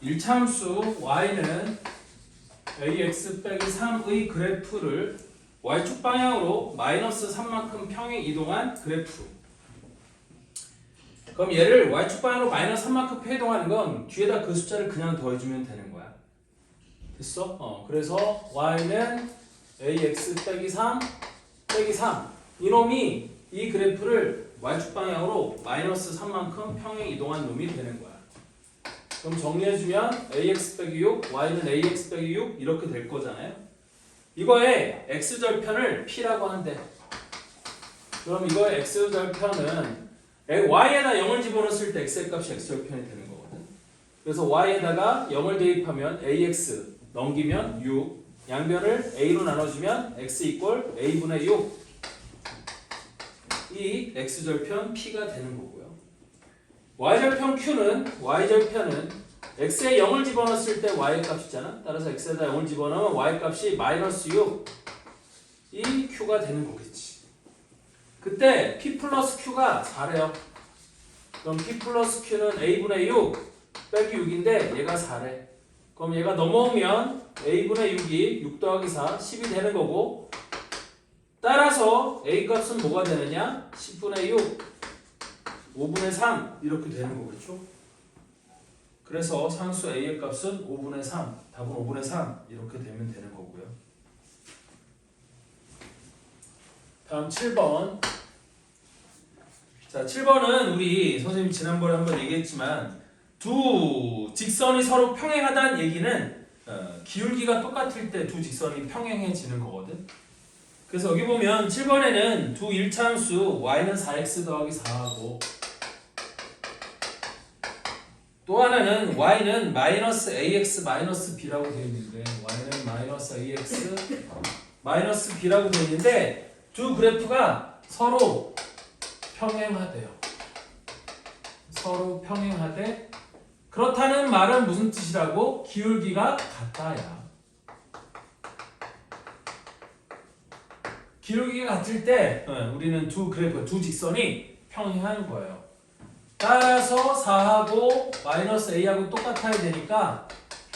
1차함수 y는 ax 빼기 3의 그래프를 y축 방향으로 마이너스 3만큼 평행 이동한 그래프. 그럼 얘를 y축 방향으로 마이너스 3만큼 평행 이동하는 건 뒤에다 그 숫자를 그냥 더해주면 되는 거야. 됐어? 그래서 y는 ax 빼기 3 빼기 3 이놈이 이 그래프를 y축 방향으로 마이너스 3만큼 평행 이동한 놈이 되는 거야. 그럼 정리해주면 ax 빼기 6, y는 ax 빼기 6 이렇게 될 거잖아요. 이거의 x절편을 p라고 한대. 그럼 이거의 x절편은 y에다 0을 집어넣었을 때 x의 값이 x절편이 되는 거거든. 그래서 y에다가 0을 대입하면 ax 넘기면 6, 양변을 a로 나눠주면 x 이꼴 a분의 6. 이 x절편 p가 되는 거고요. y절편 y절편은 x에 0을 집어넣었을 때 y의 값이잖아. 따라서 x에다 0을 집어넣으면 y 값이 마이너스 6. 이 q가 되는 거겠지. 그때 p 플러스 q가 4래요. 그럼 p 플러스 q는 a분의 6 빼기 6인데 얘가 4래. 그럼 얘가 넘어오면 a분의 6이 6 더하기 4, 10이 되는 거고, 따라서 a 값은 뭐가 되느냐? 10분의 6, 5분의 3 이렇게 되는 거겠죠? 그래서 상수 a의 값은 5분의 3, 답은 5분의 3 이렇게 되면 되는 거고요. 다음 7번. 자, 7번은 우리 선생님이 지난번에 한번 얘기했지만 두 직선이 서로 평행하다는 얘기는 기울기가 똑같을 때 두 직선이 평행해지는 거거든. 그래서 여기 보면 7번에는 두 1차함수 y는 4x 더하기 4하고 또 하나는 y는 마이너스 ax 마이너스 b라고 되어 있는데 y는 마이너스 ax 마이너스 b라고 되어 있는데 두 그래프가 서로 평행하대요. 서로 평행하되 그렇다는 말은 무슨 뜻이라고? 기울기가 같다야. 기울기가 같을 때 우리는 두 그래프, 두 직선이 평행한 거예요. 따라서 4하고 마이너스 a하고 똑같아야 되니까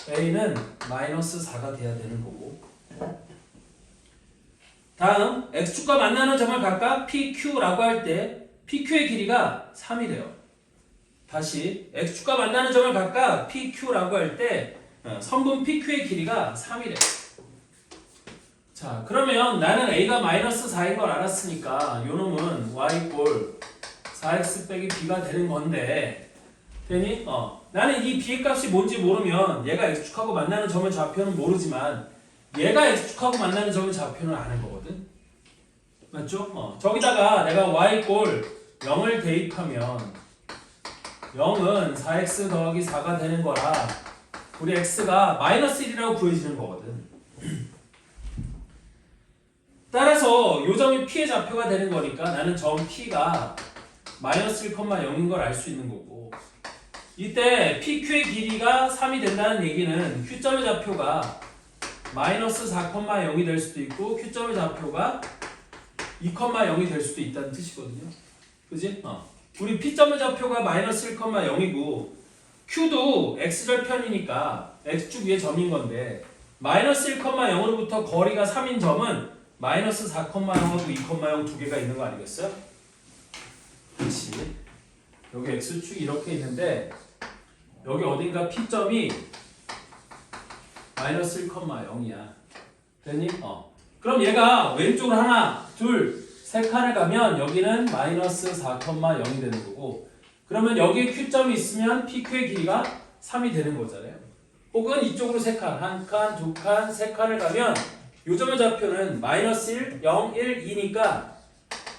a는 마이너스 4가 돼야 되는 거고. 다음 x축과 만나는 점을 각각 pq라고 할 때 pq의 길이가 3이래요. 다시 x축과 만나는 점을 각각 pq라고 할 때 선분 pq의 길이가 3이래. 자, 그러면 나는 a가 마이너스 4인 걸 알았으니까 요놈은 y 꼴 4x 빼기 b가 되는 건데 되니? 나는 이 b의 값이 뭔지 모르면 얘가 x축하고 만나는 점의 좌표는 모르지만 얘가 x축하고 만나는 점의 좌표는 아는 거거든. 맞죠? 저기다가 내가 y 꼴 0을 대입하면 0은 4x 더하기 4가 되는 거라 우리 x가 마이너스 1이라고 구해지는 거거든. 따라서 요 점이 p의 좌표가 되는 거니까 나는 점 p가 마이너스 1,0인 걸 알 수 있는 거고, 이때 pq의 길이가 3이 된다는 얘기는 q점의 좌표가 마이너스 4,0이 될 수도 있고 q점의 좌표가 2,0이 될 수도 있다는 뜻이거든요. 그지? 우리 p점의 좌표가 마이너스 1,0이고 q도 x절편이니까 x축 위에 점인 건데 마이너스 1,0으로부터 거리가 3인 점은 마이너스 4,0하고 2,0 두 개가 있는 거 아니겠어요? 그렇지. 여기 x축이 이렇게 있는데 여기 어딘가 p점이 마이너스 1,0이야. 되니? 그럼 얘가 왼쪽으로 하나, 둘, 세 칸을 가면 여기는 마이너스 4,0이 되는 거고, 그러면 여기에 q점이 있으면 pq의 길이가 3이 되는 거잖아요. 혹은 이쪽으로 세 칸, 한 칸, 두 칸, 세 칸을 가면 요 점의 좌표는 마이너스 1, 0, 1, 2니까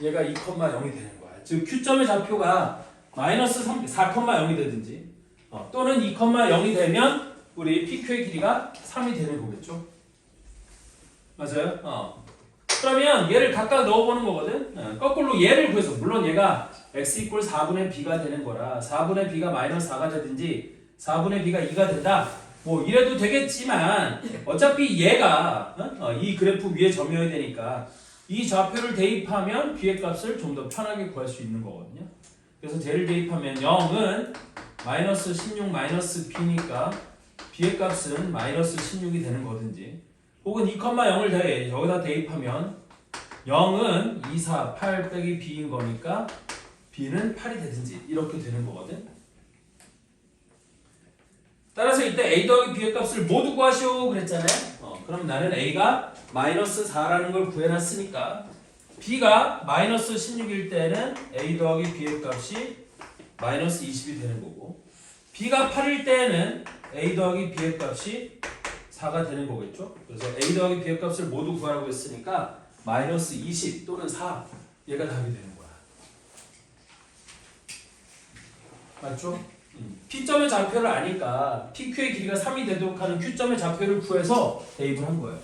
얘가 2,0이 되는 거야. 즉 q점의 좌표가 마이너스 4,0이 되든지 또는 2,0이 되면 우리 pq의 길이가 3이 되는 거겠죠. 맞아요? 그러면 얘를 각각 넣어보는 거거든. 거꾸로 얘를 구해서, 물론 얘가 x 이꼴 4분의 b가 되는 거라 4분의 b가 마이너스 4가 되든지 4분의 b가 2가 된다, 뭐 이래도 되겠지만 어차피 얘가 이 그래프 위에 점이어야 되니까 이 좌표를 대입하면 b의 값을 좀 더 편하게 구할 수 있는 거거든요. 그래서 쟤를 대입하면 0은 마이너스 16 마이너스 b니까 b의 값은 마이너스 16이 되는 거든지 혹은 2,0을 여기다 대입하면 0은 2, 4, 8 빼기 b인 거니까 b는 8이 되든지 이렇게 되는 거거든. 따라서 이때 a 더하기 b의 값을 모두 구하시오 그랬잖아요. 그럼 나는 a가 마이너스 4라는 걸 구해놨으니까 b가 마이너스 16일 때는 a 더하기 b의 값이 마이너스 20이 되는 거고 b가 8일 때는 a 더하기 b의 값이 4가 되는 거겠죠. 그래서 a 더하기 b의 값을 모두 구하라고 했으니까 마이너스 20 또는 4 얘가 답이 되는 거야. 맞죠? P점의 좌표를 아니까 PQ의 길이가 3이 되도록 하는 Q점의 좌표를 구해서 대입을 한 거예요.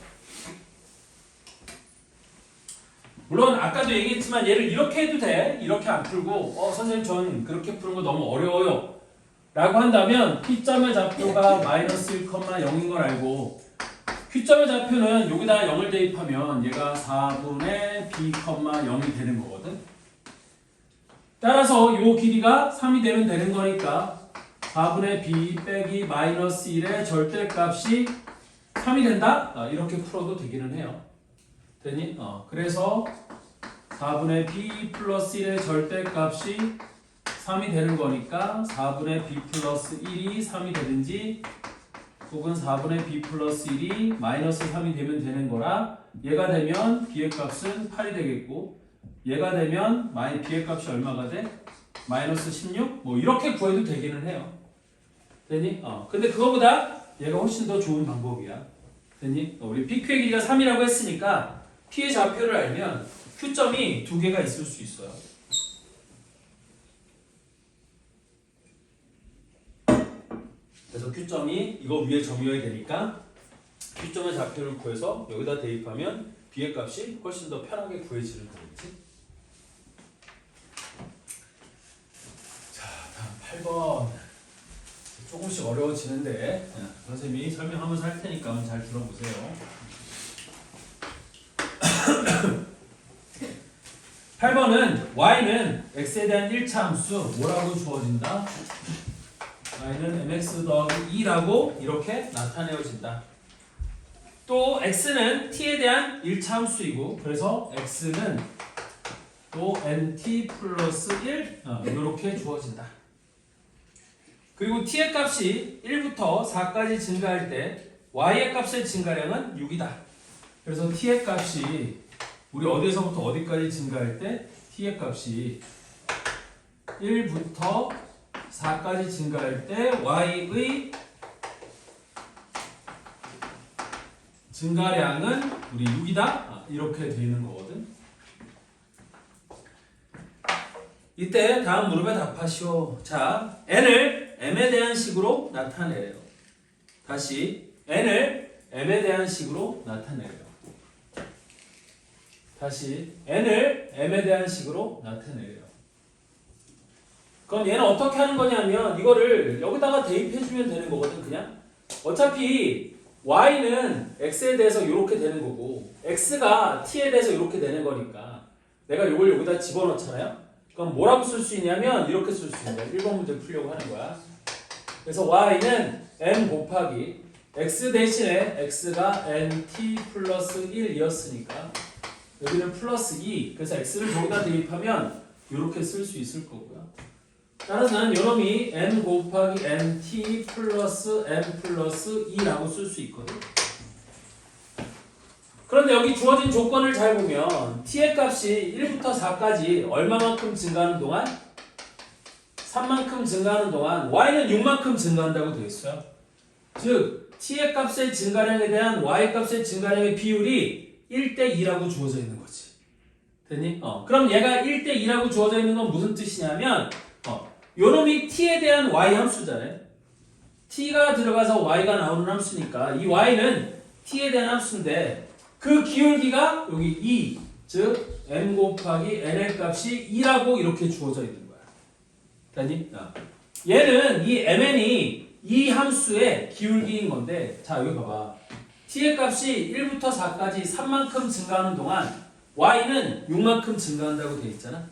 물론 아까도 얘기했지만 얘를 이렇게 해도 돼. 이렇게 안 풀고 선생님 전 그렇게 푸는 거 너무 어려워요 라고 한다면 P점의 좌표가 마이너스 1,0인 걸 알고 Q점의 좌표는 여기다 0을 대입하면 얘가 4분의 B, 0이 되는 거거든. 따라서 이 길이가 3이 되면 되는 거니까 4분의 b 빼기 마이너스 1의 절대값이 3이 된다? 이렇게 풀어도 되기는 해요. 되니? 그래서 4분의 b 플러스 1의 절대값이 3이 되는 거니까 4분의 b 플러스 1이 3이 되든지 혹은 4분의 b 플러스 1이 마이너스 3이 되면 되는 거라 얘가 되면 b의 값은 8이 되겠고 얘가 되면 b의 값이 얼마가 돼? 마이너스 16? 뭐 이렇게 구해도 되기는 해요. 되니? 근데 그거보다 얘가 훨씬 더 좋은 방법이야. 되니? 우리 PQ의 길이가 3이라고 했으니까 P의 좌표를 알면 Q점이 두 개가 있을 수 있어요. 그래서 Q점이 이거 위에 점유해야 되니까 Q점의 좌표를 구해서 여기다 대입하면 B의 값이 훨씬 더 편하게 구해지는 거겠지. 자, 다음 8번. 조금씩 어려워지는데 선생님이 설명하면서 할 테니까 잘 들어보세요. 8번은 y는 x에 대한 1차 함수 뭐라고 주어진다? y는 mx 더하기 2라고 이렇게 나타내어진다. 또 x는 t에 대한 1차 함수이고 그래서 x는 또 nt 플러스 1 이렇게 주어진다. 그리고 t의 값이 1부터 4까지 증가할 때 y의 값의 증가량은 6이다. 그래서 t의 값이 우리 어디에서부터 어디까지 증가할 때 t의 값이 1부터 4까지 증가할 때 y의 증가량은 우리 6이다. 이렇게 되는 거거든. 이때 다음 무릎에 답하시오. 자, n을 m에 대한 식으로 나타내래요. 다시 n을 m에 대한 식으로 나타내래요. 다시 n을 m에 대한 식으로 나타내래요. 그럼 얘는 어떻게 하는 거냐면 이거를 여기다가 대입해주면 되는 거거든. 그냥 어차피 y는 x에 대해서 이렇게 되는 거고 x가 t에 대해서 이렇게 되는 거니까 내가 이걸 여기다 집어넣잖아요. 그럼 뭐라고 쓸 수 있냐면 이렇게 쓸 수 있는 거야. 1번 문제 풀려고 하는 거야. 그래서 y는 m 곱하기 x 대신에 x가 nt 플러스 1이었으니까 여기는 플러스 2. 그래서 x를 저기다 대입하면 이렇게 쓸 수 있을 거고요. 따라서 나는 요놈이 m 곱하기 nt 플러스 m 플러스 2라고 쓸 수 있거든. 그런데 여기 주어진 조건을 잘 보면 t의 값이 1부터 4까지 얼마만큼 증가하는 동안? 3만큼 증가하는 동안 y는 6만큼 증가한다고 되어 있어요. 즉 t의 값의 증가량에 대한 y 값의 증가량의 비율이 1대2라고 주어져 있는 거지. 됐니? 그럼 얘가 1대2라고 주어져 있는 건 무슨 뜻이냐면 요놈이 t에 대한 y 함수잖아요. t가 들어가서 y가 나오는 함수니까 이 y는 t에 대한 함수인데 그 기울기가 여기 2, 즉 m 곱하기 n의 값이 2라고 이렇게 주어져 있는 거야. 됐니? 얘는 이 mn이 이 함수의 기울기인 건데 자 여기 봐봐. t의 값이 1부터 4까지 3만큼 증가하는 동안 y는 6만큼 증가한다고 돼 있잖아.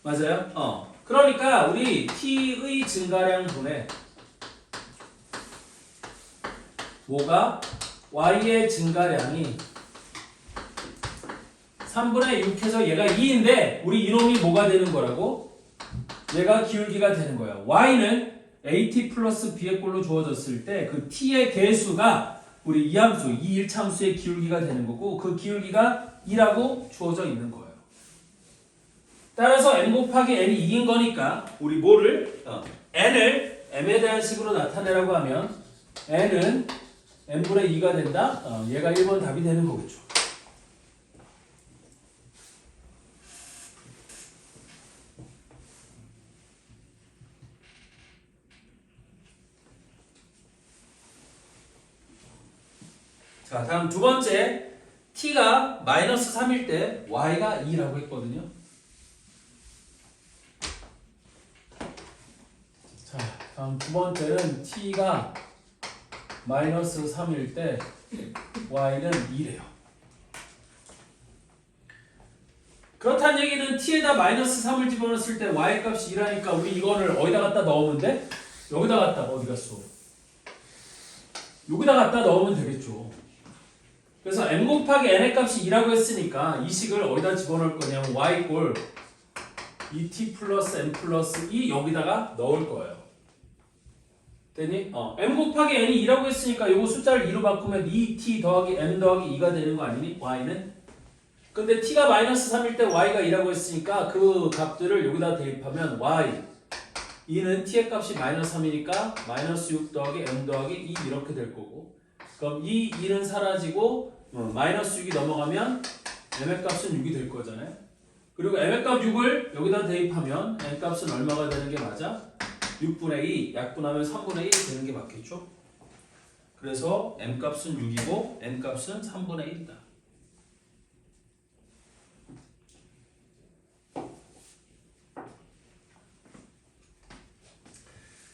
맞아요? 그러니까 우리 t의 증가량 분의 뭐가 y의 증가량이 3분의 6해서 얘가 2인데 우리 이놈이 뭐가 되는 거라고? 얘가 기울기가 되는 거야. y는 at 플러스 b의 꼴로 주어졌을 때 그 t의 개수가 우리 이 함수, 이 1차함수의 기울기가 되는 거고 그 기울기가 2라고 주어져 있는 거예요. 따라서 n 곱하기 n이 2인 거니까 우리 뭐를? n을 m에 대한 식으로 나타내라고 하면 n은 n분의 2가 된다? 얘가 1번 답이 되는 거겠죠. 자, 다음 두 번째. t가 마이너스 3일 때 y가 2라고 했거든요. 자, 다음 두 번째는 t가 마이너스 3일 때 y는 2래요. 그렇다는 얘기는 t에다 마이너스 3을 집어넣었을 때 y 값이 2라니까 우리 이거를 어디다 갖다 넣으면 돼? 여기다 갖다 어디 갔어? 여기다 갖다 넣으면 되겠죠. 그래서 m 곱하기 n의 값이 2라고 했으니까 이 식을 어디다 집어넣을 거냐면 y 꼴 2t 플러스 n 플러스 2 여기다가 넣을 거예요. 됐니? m 곱하기 n이 2라고 했으니까 요거 숫자를 2로 바꾸면 2t 더하기 n 더하기 2가 되는 거 아니니? y는? 근데 t가 마이너스 3일 때 y가 2라고 했으니까 그 값들을 여기다 대입하면 y 2는 t의 값이 마이너스 3이니까 마이너스 6 더하기 n 더하기 2 이렇게 될 거고 그럼 이 2는 사라지고 마이너스 6이 넘어가면 m의 값은 6이 될 거잖아요. 그리고 m의 값 6을 여기다 대입하면 n 값은 얼마가 되는 게 맞아? 6분의 2 약분하면 3분의 1 되는 게 맞겠죠? 그래서 m 값은 6이고 n 값은 3분의 1이다.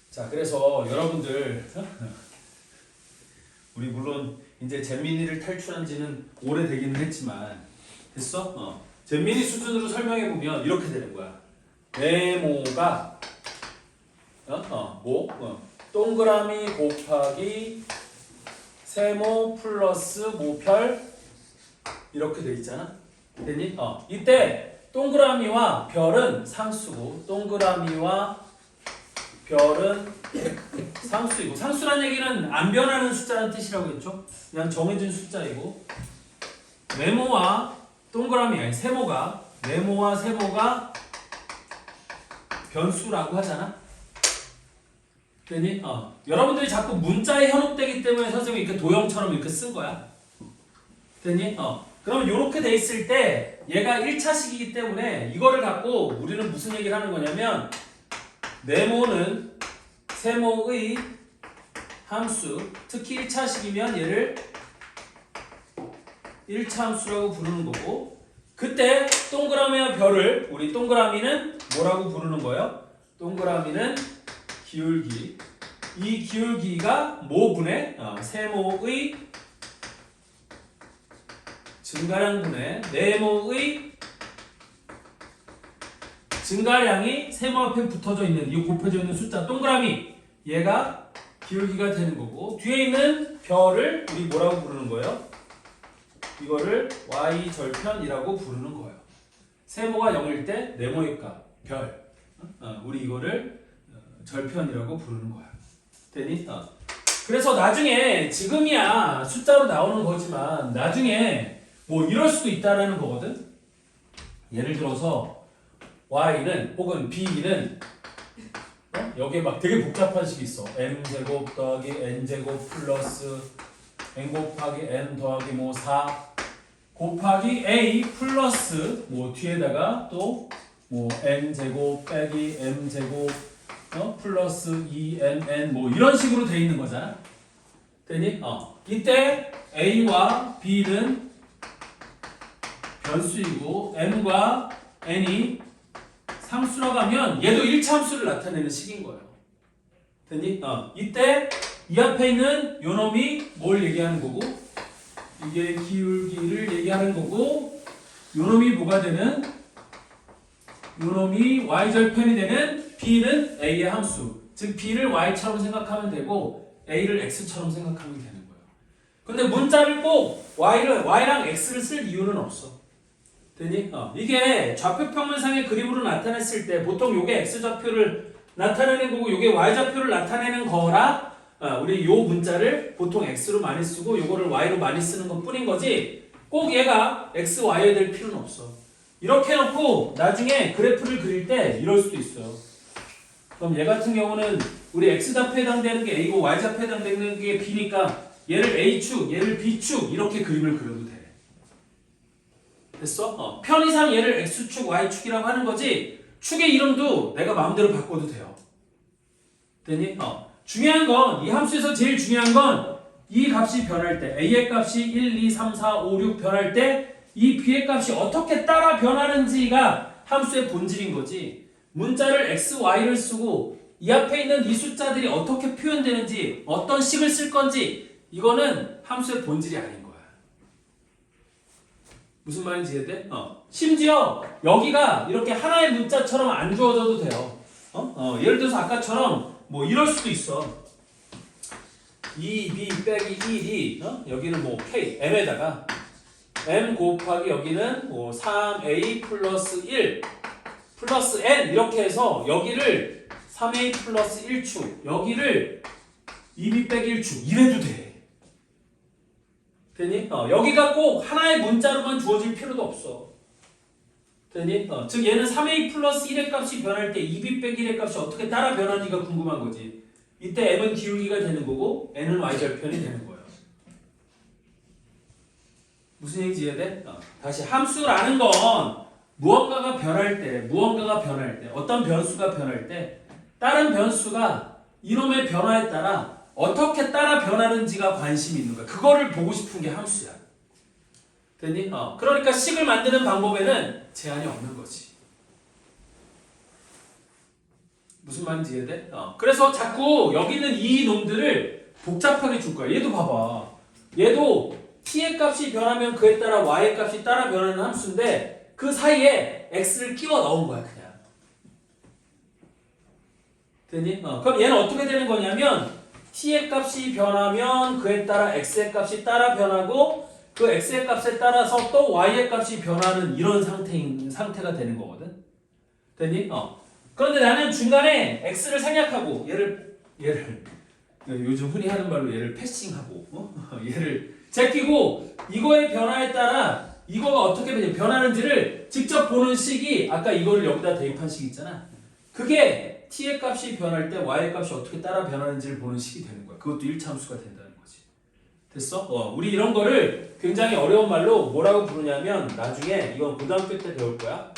자, 그래서 여러분들 우리 물론 이제 잼민이를 탈출한 지는 오래되기는 했지만 됐어? 잼민이 수준으로 설명해 보면 이렇게 되는 거야. 네모가 동그라미 곱하기 세모 플러스 모별 이렇게 돼 있잖아. 됐니? 이때 동그라미와 별은 상수고 동그라미와 별은 상수이고 상수란 얘기는 안 변하는 숫자라는 뜻이라고 했죠. 그냥 정해진 숫자이고 네모와 동그라미 아니 세모가 네모와 세모가 변수라고 하잖아. 됐니? 여러분들이 자꾸 문자에 현혹되기 때문에 선생님이 이렇게 도형처럼 이렇게 쓴 거야. 됐니? 그러면 이렇게 돼 있을 때 얘가 1차식이기 때문에 이거를 갖고 우리는 무슨 얘기를 하는 거냐면 네모는 세모의 함수, 특히 1차식이면 얘를 1차 함수라고 부르는 거고 그때 동그라미와 별을 우리 동그라미는 뭐라고 부르는 거예요? 동그라미는 기울기. 이 기울기가 뭐분의? 세모의 증가량분의 네모의 증가량이 세모 앞에 붙어져 있는 이 곱해져 있는 숫자 동그라미 얘가 기울기가 되는 거고 뒤에 있는 별을 우리 뭐라고 부르는 거예요? 이거를 y 절편이라고 부르는 거예요. 세모가 0일 때 네모의 값 별 우리 이거를 절편이라고 부르는 거야. 되니? 그래서 나중에 지금이야 숫자로 나오는 거지만 나중에 뭐 이럴 수도 있다라는 거거든. 예를 들어서 y는 혹은 b는 여기에 막 되게 복잡한 식이 있어. m제곱 더하기 n제곱 플러스 n 곱하기 n 더하기 뭐 4 곱하기 a 플러스 뭐 뒤에다가 또 뭐 n제곱 빼기 m제곱 플러스 2nn 뭐 이런 식으로 돼 있는 거잖아. 되니? 이때 a와 b는 변수이고 m과 n이 상수라고 하면 얘도 1차 함수를 나타내는 식인 거예요. 됐니? 이때 이 앞에 있는 요 놈이 뭘 얘기하는 거고 이게 기울기를 얘기하는 거고 요 놈이 뭐가 되는 요 놈이 y절편이 되는 b는 a의 함수 즉 b를 y처럼 생각하면 되고 a를 x처럼 생각하면 되는 거예요. 근데 문자를 꼭 y랑 x를 쓸 이유는 없어. 되니? 이게 좌표 평면상의 그림으로 나타냈을 때 보통 요게 x좌표를 나타내는 거고 요게 y좌표를 나타내는 거라 우리 요 문자를 보통 x로 많이 쓰고 요거를 y로 많이 쓰는 것 뿐인 거지 꼭 얘가 x, y여야 될 필요는 없어. 이렇게 해놓고 나중에 그래프를 그릴 때 이럴 수도 있어요. 그럼 얘 같은 경우는 우리 x좌표에 해당되는 게 a고 y좌표에 해당되는 게 b니까 얘를 a축, 얘를 b축 이렇게 그림을 그려도 돼. 됐어? 편의상 얘를 x축, y축이라고 하는 거지 축의 이름도 내가 마음대로 바꿔도 돼요. 되니? 중요한 건 이 함수에서 제일 중요한 건 이 값이 변할 때 a의 값이 1, 2, 3, 4, 5, 6 변할 때 이 b의 값이 어떻게 따라 변하는지가 함수의 본질인 거지 문자를 x, y를 쓰고 이 앞에 있는 이 숫자들이 어떻게 표현되는지 어떤 식을 쓸 건지 이거는 함수의 본질이 아닌 거야. 무슨 말인지 이해돼? 심지어 여기가 이렇게 하나의 문자처럼 안 주어져도 돼요. 예를 들어서 아까처럼 뭐 이럴 수도 있어. 2b 빼기 1이 여기는 뭐 k m에다가 m 곱하기 여기는 뭐 3a 플러스 1 플러스 n 이렇게 해서 여기를 3a 플러스 1축 여기를 2b 빼기 1축 이래도 돼. 되니? 여기가 꼭 하나의 문자로만 주어질 필요도 없어. 되니? 즉 얘는 3a 플러스 1의 값이 변할 때 2b 빼기 1의 값이 어떻게 따라 변하는지가 궁금한 거지. 이때 m은 기울기가 되는 거고 n은 y절편이 되는 거예요. 무슨 얘기인지 이해돼? 다시 함수라는 건 무언가가 변할 때 어떤 변수가 변할 때 다른 변수가 이놈의 변화에 따라 어떻게 따라 변하는지가 관심이 있는 거야. 그거를 보고 싶은 게 함수야. 됐니? 그러니까 식을 만드는 방법에는 제한이 없는 거지. 무슨 말인지 이해돼? 그래서 자꾸 여기 있는 이 놈들을 복잡하게 줄 거야. 얘도 봐봐. 얘도 t의 값이 변하면 그에 따라 y의 값이 따라 변하는 함수인데 그 사이에 x를 끼워 넣은 거야 그냥. 됐니? 그럼 얘는 어떻게 되는 거냐면 t의 값이 변하면 그에 따라 x의 값이 따라 변하고 그 x의 값에 따라서 또 y의 값이 변하는 이런 상태가 되는 거거든. 됐니? 그런데 나는 중간에 x를 생략하고 얘를 요즘 흔히 하는 말로 얘를 패싱하고 얘를 제끼고 이거의 변화에 따라 이거가 어떻게 변하는지를 직접 보는 식이 아까 이거를 여기다 대입한 식 있잖아. 그게 t의 값이 변할 때 y의 값이 어떻게 따라 변하는지를 보는 식이 되는 거야. 그것도 1차 함수가 된다는 거지. 됐어? 우리 이런 거를 굉장히 어려운 말로 뭐라고 부르냐면 나중에 이건 고등학교 때 배울 거야.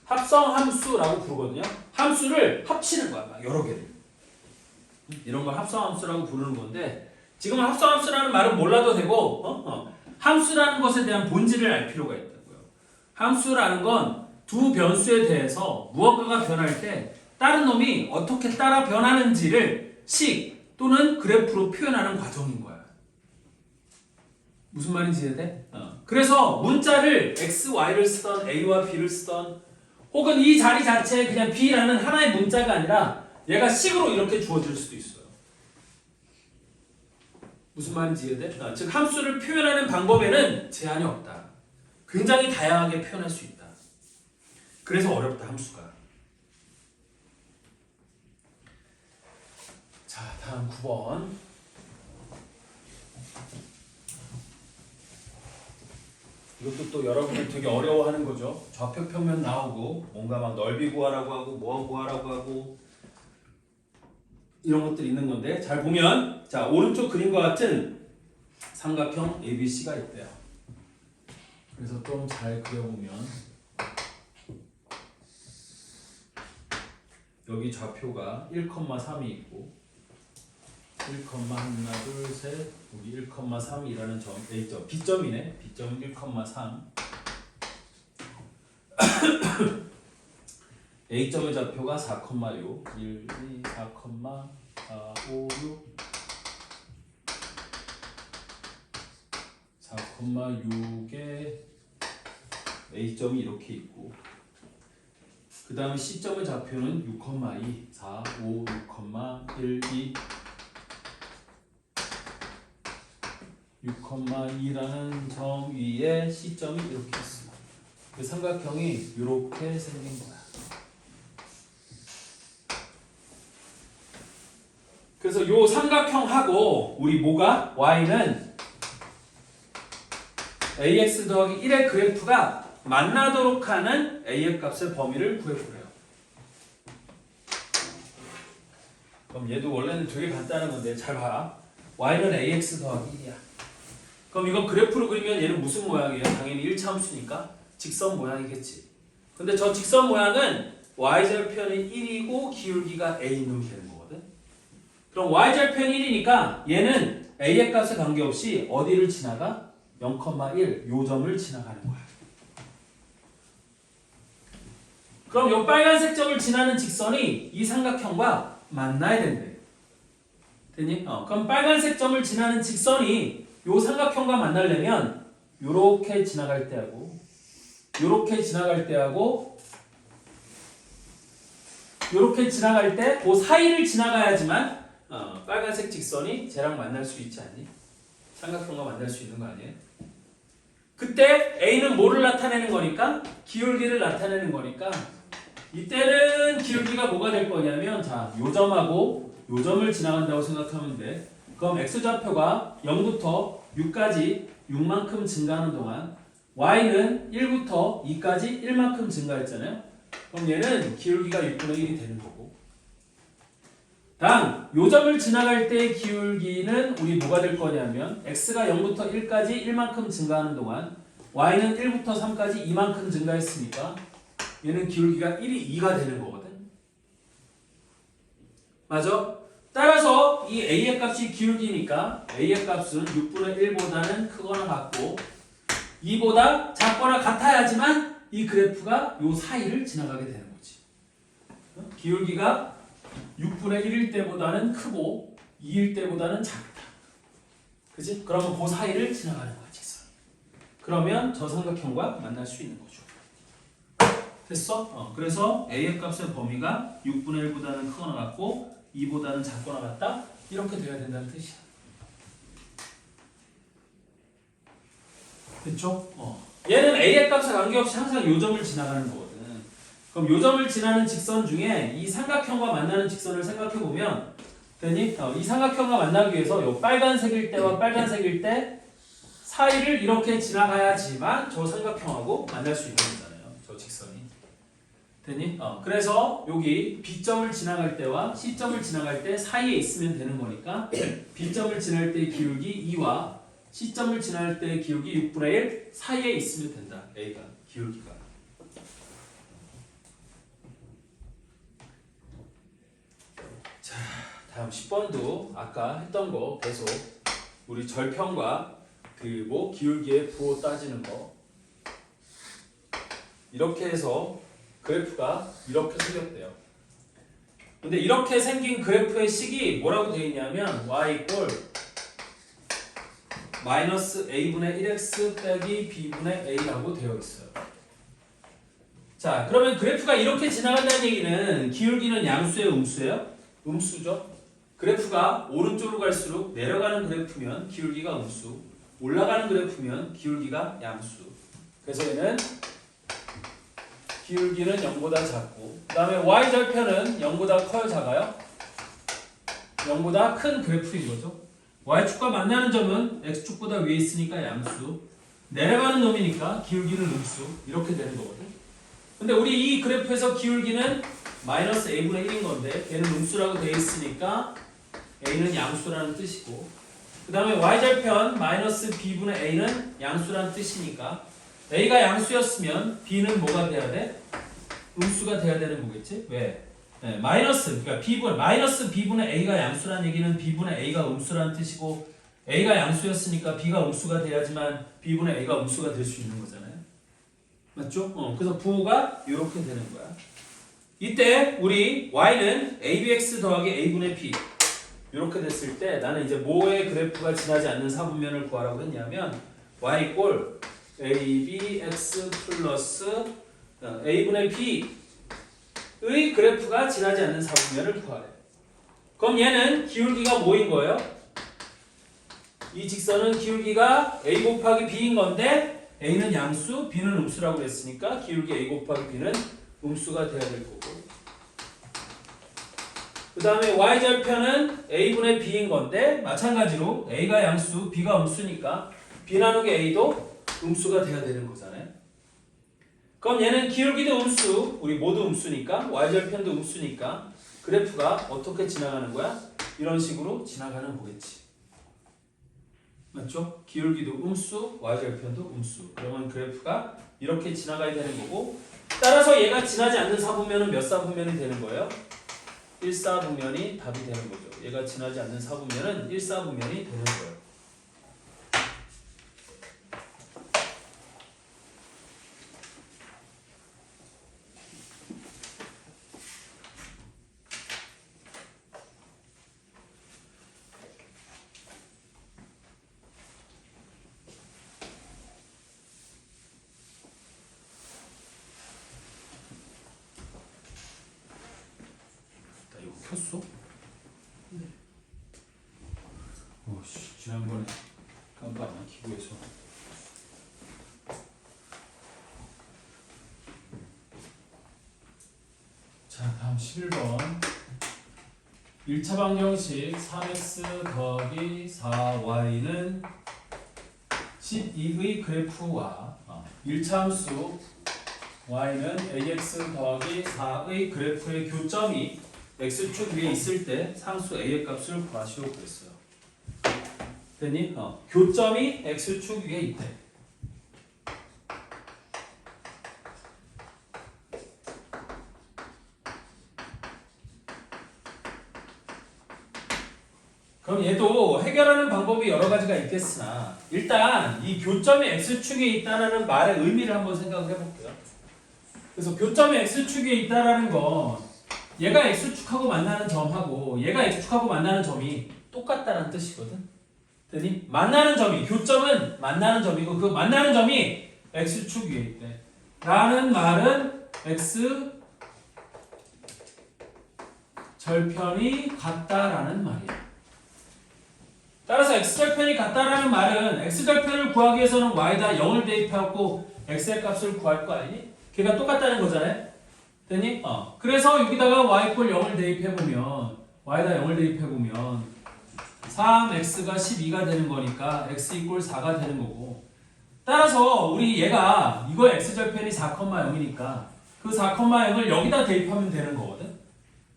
합성함수라고 부르거든요. 함수를 합치는 거야. 막 여러 개를. 이런 걸 합성함수라고 부르는 건데 지금 합성함수라는 말은 몰라도 되고 함수라는 것에 대한 본질을 알 필요가 있다고요. 함수라는 건 두 변수에 대해서 무언가가 변할 때 다른 놈이 어떻게 따라 변하는지를 식 또는 그래프로 표현하는 과정인 거야. 무슨 말인지 이해돼? 그래서 문자를 x, y를 쓰던 a와 b를 쓰던 혹은 이 자리 자체에 그냥 b라는 하나의 문자가 아니라 얘가 식으로 이렇게 주어질 수도 있어요. 무슨 말인지 이해돼? 즉 함수를 표현하는 방법에는 제한이 없다. 굉장히 다양하게 표현할 수 있다. 그래서 어렵다 함수가. 자, 다음 9번. 이것도 또 여러분들 되게 어려워하는 거죠. 좌표 평면 나오고 뭔가 막 넓이 구하라고 하고 뭐 구하라고 하고 이런 것들이 있는 건데 잘 보면 자 오른쪽 그림과 같은 삼각형 ABC가 있대요. 그래서 좀 잘 그려보면 여기 좌표가 1,3이 있고 1, 하나, 둘, 셋, 여기 1,3이라는 점, A점, B점이네. B점은 1,3. A점의 좌표가 4,6. 1, 2, 4, 5, 6. 4,6에 A점이 이렇게 있고 그 다음에 C점의 좌표는 6,2, 4, 5, 6,1, 2 6,2라는 점 위에 C점이 이렇게 있어. 그 삼각형이 이렇게 생긴 거야. 그래서 요 삼각형하고 우리 뭐가? y는 ax 더하기 1의 그래프가 만나도록 하는 a의 값의 범위를 구해보래요. 그럼 얘도 원래는 되게 간단한 건데 잘 봐. y는 ax 더하기 1이야. 그럼 이건 그래프로 그리면 얘는 무슨 모양이에요? 당연히 1차함수니까 직선 모양이겠지. 근데 저 직선 모양은 y절편이 1이고 기울기가 a는 되는 거거든. 그럼 y절편 1이니까 얘는 a의 값에 관계없이 어디를 지나가? 0,1 요 점을 지나가는 거야. 그럼 요 빨간색 점을 지나는 직선이 이 삼각형과 만나야 된대. 됐니? 그럼 빨간색 점을 지나는 직선이 요 삼각형과 만나려면 요렇게 지나갈 때하고 요렇게 지나갈 때하고 요렇게 지나갈 때 그 사이를 지나가야지만 빨간색 직선이 쟤랑 만날 수 있지 않니? 삼각형과 만날 수 있는 거 아니에요? 그때 A는 뭐를 나타내는 거니까? 기울기를 나타내는 거니까 이때는 기울기가 뭐가 될 거냐면 자, 요 점하고 요 점을 지나간다고 생각하면 돼. 그럼 X좌표가 0부터 6까지 6만큼 증가하는 동안 Y는 1부터 2까지 1만큼 증가했잖아요. 그럼 얘는 기울기가 6분의 1이 되는 거고 다음 요 점을 지나갈 때의 기울기는 우리 뭐가 될 거냐면 X가 0부터 1까지 1만큼 증가하는 동안 Y는 1부터 3까지 2만큼 증가했으니까 얘는 기울기가 1이 2가 되는 거거든. 맞아? 따라서 이 A의 값이 기울기니까 A의 값은 6분의 1보다는 크거나 같고 2보다 작거나 같아야지만 이 그래프가 요 사이를 지나가게 되는 거지. 기울기가 6분의 1일 때보다는 크고 2일 때보다는 작다. 그지? 그러면 그 사이를 지나가는 거야, 직선. 그러면 저 삼각형과 만날 수 있는 거죠. 됐어? 그래서 A의 값의 범위가 6분의 1보다는 크거나 같고 2보다는 작거나 같다? 이렇게 돼야 된다는 뜻이야. 됐죠? 얘는 A의 값에 관계없이 항상 요 점을 지나가는 거거든. 그럼 요 점을 지나는 직선 중에 이 삼각형과 만나는 직선을 생각해보면 되니? 이 삼각형과 만나기 위해서 요 빨간색일 때와 빨간색일 때 사이를 이렇게 지나가야지만 저 삼각형하고 만날 수 있는 거잖아요. 저 직선이. 되니? 그래서 여기 B점을 지나갈 때와 C점을 지나갈 때 사이에 있으면 되는 거니까 B점을 지날 때의 기울기 2와 C점을 지날 때의 기울기 6분의 1 사이에 있으면 된다. A가 기울기가. 자, 다음 10번도 아까 했던 거 계속 우리 절편과 그 기울기의 부호 따지는 거 이렇게 해서 그래프가 이렇게 생겼대요. 근데 이렇게 생긴 그래프의 식이 뭐라고 되어 있냐면 y 이꼴 마이너스 a분의 1x 빼기 b분의 a라고 되어 있어요. 자, 그러면 그래프가 이렇게 지나간다는 얘기는 기울기는 양수예요, 음수예요? 음수죠. 그래프가 오른쪽으로 갈수록 내려가는 그래프면 기울기가 음수, 올라가는 그래프면 기울기가 양수. 그래서 얘는 기울기는 0보다 작고 그 다음에 y절편은 0보다 커요, 작아요? 0보다 큰 그래프인 거죠. y축과 만나는 점은 x축보다 위에 있으니까 양수, 내려가는 놈이니까 기울기는 음수 이렇게 되는 거거든. 근데 우리 이 그래프에서 기울기는 마이너스 a분의 1인 건데 얘는 음수라고 되어 있으니까 a는 양수라는 뜻이고 그 다음에 y절편 마이너스 b분의 a는 양수라는 뜻이니까 a가 양수였으면 b는 뭐가 돼야 돼? 음수가 돼야 되는 거겠지? 왜? 네, 마이너스, 그러니까 마이너스 b분의 a가 양수라는 얘기는 b분의 a가 음수라는 뜻이고 a가 양수였으니까 b가 음수가 돼야지만 b분의 a가 음수가 될 수 있는 거잖아요. 맞죠? 그래서 부호가 이렇게 되는 거야. 이때 우리 y는 abx 더하기 a분의 b 이렇게 됐을 때 나는 이제 뭐의 그래프가 지나지 않는 사분면을 구하라고 했냐면 y 이꼴 abx 플러스 a분의 b의 그래프가 지나지 않는 사분면을 구하래. 그럼 얘는 기울기가 뭐인 거예요? 이 직선은 기울기가 a 곱하기 b인 건데 a는 양수, b는 음수라고 했으니까 기울기 a 곱하기 b는 음수가 돼야 될 거고. 그 다음에 y절편은 a분의 b인 건데 마찬가지로 a가 양수, b가 음수니까 b 나누기 a도 음수가 돼야 되는 거잖아요. 그럼 얘는 기울기도 음수, 우리 모두 음수니까 y절편도 음수니까 그래프가 어떻게 지나가는 거야? 이런 식으로 지나가는 거겠지. 맞죠? 기울기도 음수, y절편도 음수. 그러면 그래프가 이렇게 지나가야 되는 거고, 따라서 얘가 지나지 않는 사분면은 몇 사분면이 되는 거예요? 1사분면이 답이 되는 거죠. 얘가 지나지 않는 사분면은 1사분면이 되는 거예요. 켰어? 네. 오씨, 지난번에 깜빡이야 기구에서. 자, 다음 11번. 1차 방정식 3x 더하기 4y는 12의 그래프와 1차 함수 y는 ax 더하기 4의 그래프의 교점이 x축 위에 있을 때 상수 a의 값을 구하시오 그랬어요. 됐니? 교점이 x축 위에 있대. 그럼 얘도 해결하는 방법이 여러 가지가 있겠으나 일단 이 교점이 x축에 있다는 말의 의미를 한번 생각을 해볼게요. 그래서 교점이 x축에 있다는 건 얘가 x축하고 만나는 점하고 얘가 x축하고 만나는 점이 똑같다는 뜻이거든. 됐니? 만나는 점이, 교점은 만나는 점이고 그 만나는 점이 x축 위에 있대. 라는 말은 x 절편이 같다라는 말이야. 따라서 x절편이 같다라는 말은 x절편을 구하기 위해서는 y에다 0을 대입해갖고 x의 값을 구할 거 아니니? 걔가 똑같다는 거잖아요. 됐니? 그래서 여기다가 y 꼴 0을 대입해보면 y에다 0을 대입해보면 3x가 12가 되는 거니까 x 이꼴 4가 되는 거고, 따라서 우리 얘가 이거 x절편이 4,0이니까 그 4,0을 여기다 대입하면 되는 거거든.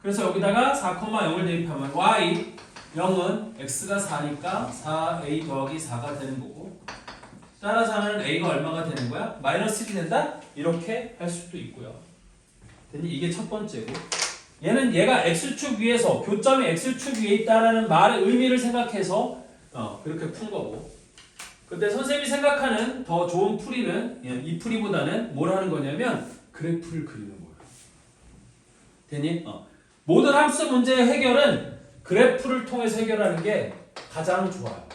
그래서 여기다가 4,0을 대입하면 y 0은 x가 4니까 4a 더하기 4가 되는 거고, 따라서 하는 a가 얼마가 되는 거야? 마이너스 1이 된다? 이렇게 할 수도 있고요. 이게 첫 번째고, 얘는 얘가 x축 위에서 교점이 x축 위에 있다라는 말의 의미를 생각해서 그렇게 푼 거고, 근데 선생님이 생각하는 더 좋은 풀이는 이 풀이보다는 뭘 하는 거냐면 그래프를 그리는 거예요. 됐니? 모든 함수 문제 해결은 그래프를 통해서 해결하는 게 가장 좋아요.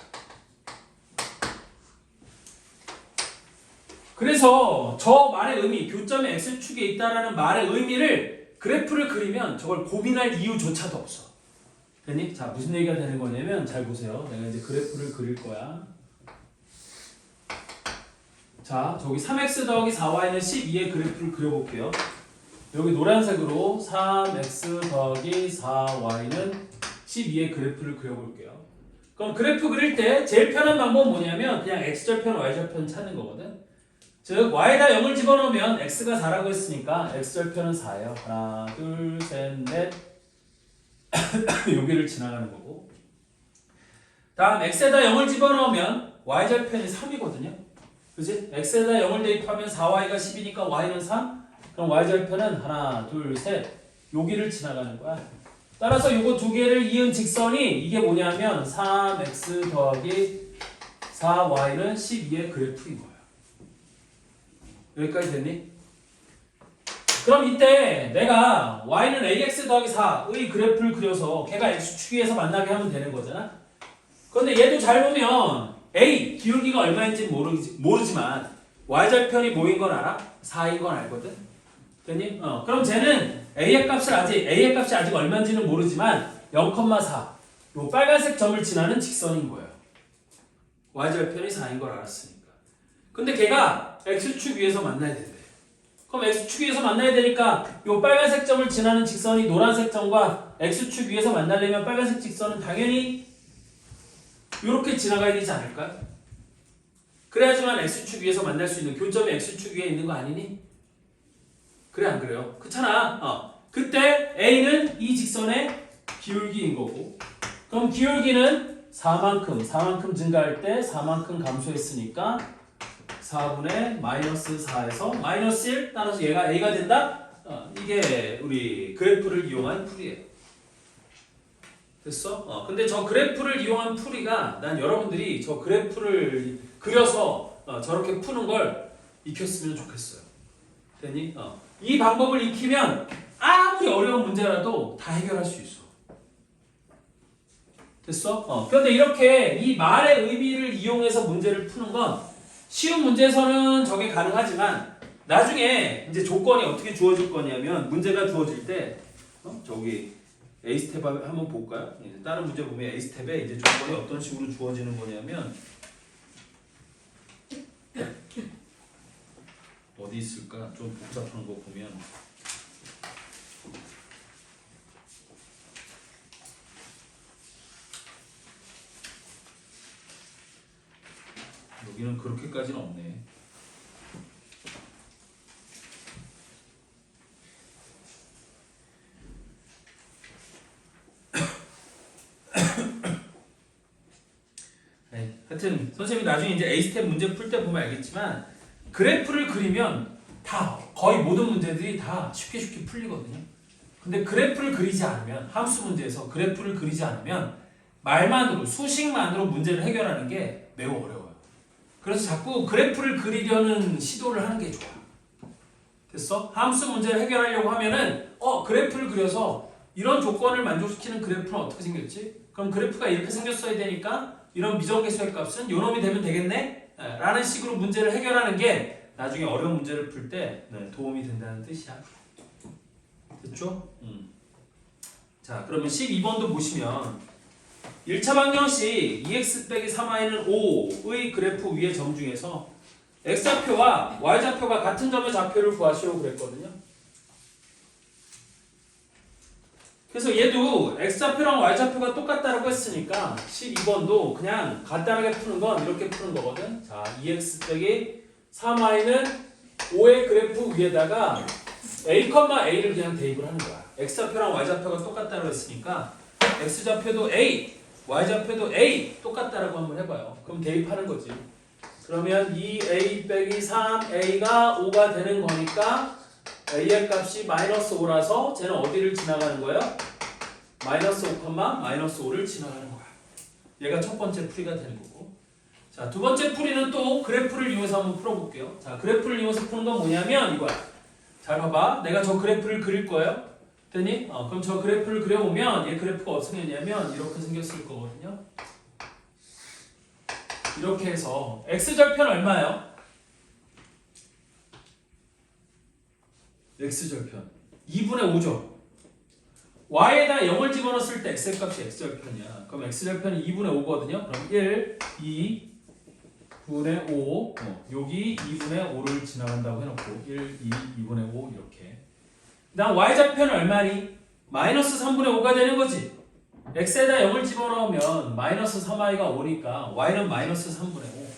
그래서 저 말의 의미, 교점이 x축에 있다라는 말의 의미를 그래프를 그리면 저걸 고민할 이유조차도 없어. 됐니? 자, 무슨 얘기가 되는 거냐면 잘 보세요. 내가 이제 그래프를 그릴 거야. 자, 저기 3x 더하기 4y는 12의 그래프를 그려볼게요. 여기 노란색으로 3x 더하기 4y는 12의 그래프를 그려볼게요. 그럼 그래프 그릴 때 제일 편한 방법은 뭐냐면 그냥 x절편, y절편 찾는 거거든. 즉 y에다 0을 집어넣으면 x가 4라고 했으니까 x절편은 4예요. 하나, 둘, 셋, 넷 여기를 지나가는 거고, 다음 x에다 0을 집어넣으면 y절편이 3이거든요. 그치? x에다 0을 대입하면 4y가 10이니까 y는 3. 그럼 y절편은 하나, 둘, 셋 여기를 지나가는 거야. 따라서 요거 두 개를 이은 직선이 이게 뭐냐면 3x 더하기 4y는 12의 그래프인 거야. 여기까지 됐니? 그럼 이때 내가 y는 ax 더하기 4의 그래프를 그려서 걔가 x축에서 만나게 하면 되는 거잖아. 그런데 얘도 잘 보면 a 기울기가 얼마인지 모르지만 y절편이 뭐인 건 알아? 4인 건 알거든. 됐니? 그럼 쟤는 a의 값이 아직 얼마인지는 모르지만 0,4 요 빨간색 점을 지나는 직선인 거예요. y절편이 4인 걸 알았으니까. 근데 걔가 x축 위에서 만나야 된대. 그럼 x축 위에서 만나야 되니까 요 빨간색 점을 지나는 직선이 노란색 점과 x축 위에서 만나려면 빨간색 직선은 당연히 이렇게 지나가야 되지 않을까요? 그래야지만 x축 위에서 만날 수 있는 교점이 x축 위에 있는 거 아니니? 그래 안 그래요? 그렇잖아. 그때 a는 이 직선의 기울기인 거고, 그럼 기울기는 4만큼 증가할 때 4만큼 감소했으니까 4분의 마이너스 4에서 마이너스 1, 따라서 얘가 a가 된다? 이게 우리 그래프를 이용한 풀이에요. 됐어? 근데 저 그래프를 이용한 풀이가 난 여러분들이 저 그래프를 그려서 저렇게 푸는 걸 익혔으면 좋겠어요. 됐니? 이 방법을 익히면 아무리 어려운 문제라도 다 해결할 수 있어. 됐어? 그런데 이렇게 이 말의 의미를 이용해서 문제를 푸는 건 쉬운 문제에서는 저게 가능하지만 나중에 이제 조건이 어떻게 주어질 거냐면 문제가 주어질 때 저기 A 스텝 한번 볼까요? 다른 문제 보면 A 스텝에 이제 조건이 어떤 식으로 주어지는 거냐면 어디 있을까? 좀 복잡한 거 보면 여기는 그렇게까지는 없네. 네, 하여튼 선생님이 나중에 이제 A 스텝 문제 풀 때 보면 알겠지만 그래프를 그리면 다 거의 모든 문제들이 다 쉽게 풀리거든요. 근데 그래프를 그리지 않으면 함수 문제에서 그래프를 그리지 않으면 말만으로 수식만으로 문제를 해결하는 게 매우 어려워요. 그래서 자꾸 그래프를 그리려는 시도를 하는 게 좋아. 됐어? 함수 문제를 해결하려고 하면은 그래프를 그려서 이런 조건을 만족시키는 그래프는 어떻게 생겼지? 그럼 그래프가 이렇게 생겼어야 되니까 이런 미정계수의 값은 요놈이 되면 되겠네? 라는 식으로 문제를 해결하는 게 나중에 어려운 문제를 풀 때 도움이 된다는 뜻이야. 됐죠? 자, 그러면 12번도 보시면 1차 방정식 2x 빼기 3y는 5의 그래프 위의 점 중에서 x좌표와 y좌표가 같은 점의 좌표를 구하시오 그랬거든요. 그래서 얘도 x좌표랑 y좌표가 똑같다라고 했으니까 12번도 그냥 간단하게 푸는 건 이렇게 푸는 거거든. 자, 2x 빼기 3y는 5의 그래프 위에다가 a,a를 그냥 대입을 하는 거야. x좌표랑 y좌표가 똑같다고 했으니까 x좌표도 a, y좌표도 a 똑같다라고 한번 해봐요. 그럼 대입하는 거지. 그러면 2a 빼기 3a가 5가 되는 거니까 a의 값이 마이너스 5라서 쟤는 어디를 지나가는 거예요? 마이너스 5, 마이너스 5를 지나가는 거야. 얘가 첫 번째 풀이가 되는 거고. 자, 두 번째 풀이는 또 그래프를 이용해서 한번 풀어볼게요. 자, 그래프를 이용해서 푸는 건 뭐냐면 이거야. 잘 봐봐. 내가 저 그래프를 그릴 거예요. 됐니? 그럼 저 그래프를 그려보면 얘 그래프가 어떻게 생겼냐면 이렇게 생겼을 거거든요. 이렇게 해서 x절편 얼마예요? x절편 2분의 5죠. y에다 0을 집어넣었을 때 x의 값이 x절편이야. 그럼 x절편이 2분의 5거든요. 그럼 1, 2, 분의 5 여기 2분의 5를 지나간다고 해놓고 1, 2, 2분의 5 이렇게. 그 다음 y좌표는 얼마니? 마이너스 3분의 5가 되는 거지. x에다 0을 집어넣으면 마이너스 3y가 5니까 y는 마이너스 3분의 5.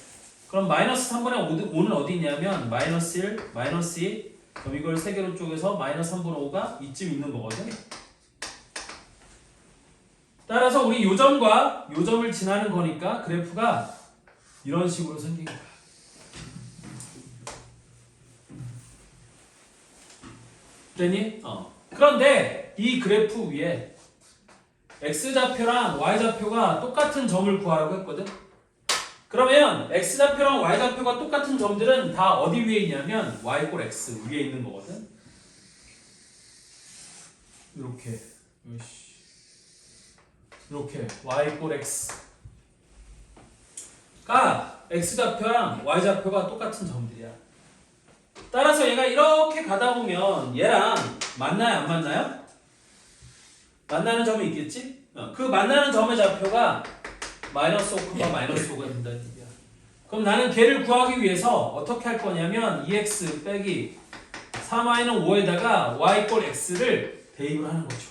그럼 마이너스 3분의 5는 어디 있냐면 마이너스 1, 마이너스 2. 그럼 이걸 세 개로 쪼개서 마이너스 3분의 5가 이쯤 있는 거거든. 따라서 우리 요점과 요점을 지나는 거니까 그래프가 이런 식으로 생긴 거야. 됐니? 그런데 이 그래프 위에 x좌표랑 y좌표가 똑같은 점을 구하라고 했거든. 그러면 x좌표랑 y좌표가 똑같은 점들은 다 어디 위에 있냐면 y 꼴 x 위에 있는 거거든. 이렇게 이렇게 y 꼴 x가 x좌표랑 y좌표가 똑같은 점들이야. 따라서 얘가 이렇게 가다 보면 얘랑 만나요 안 만나요? 만나는 점이 있겠지? 그 만나는 점의 좌표가 마이너스 5, 마이너스 5가 된다는 얘기야. 그럼 나는 걔를 구하기 위해서 어떻게 할 거냐면 2x 빼기 3y는 5에다가 y 꼴 x를 대입을 하는 거죠.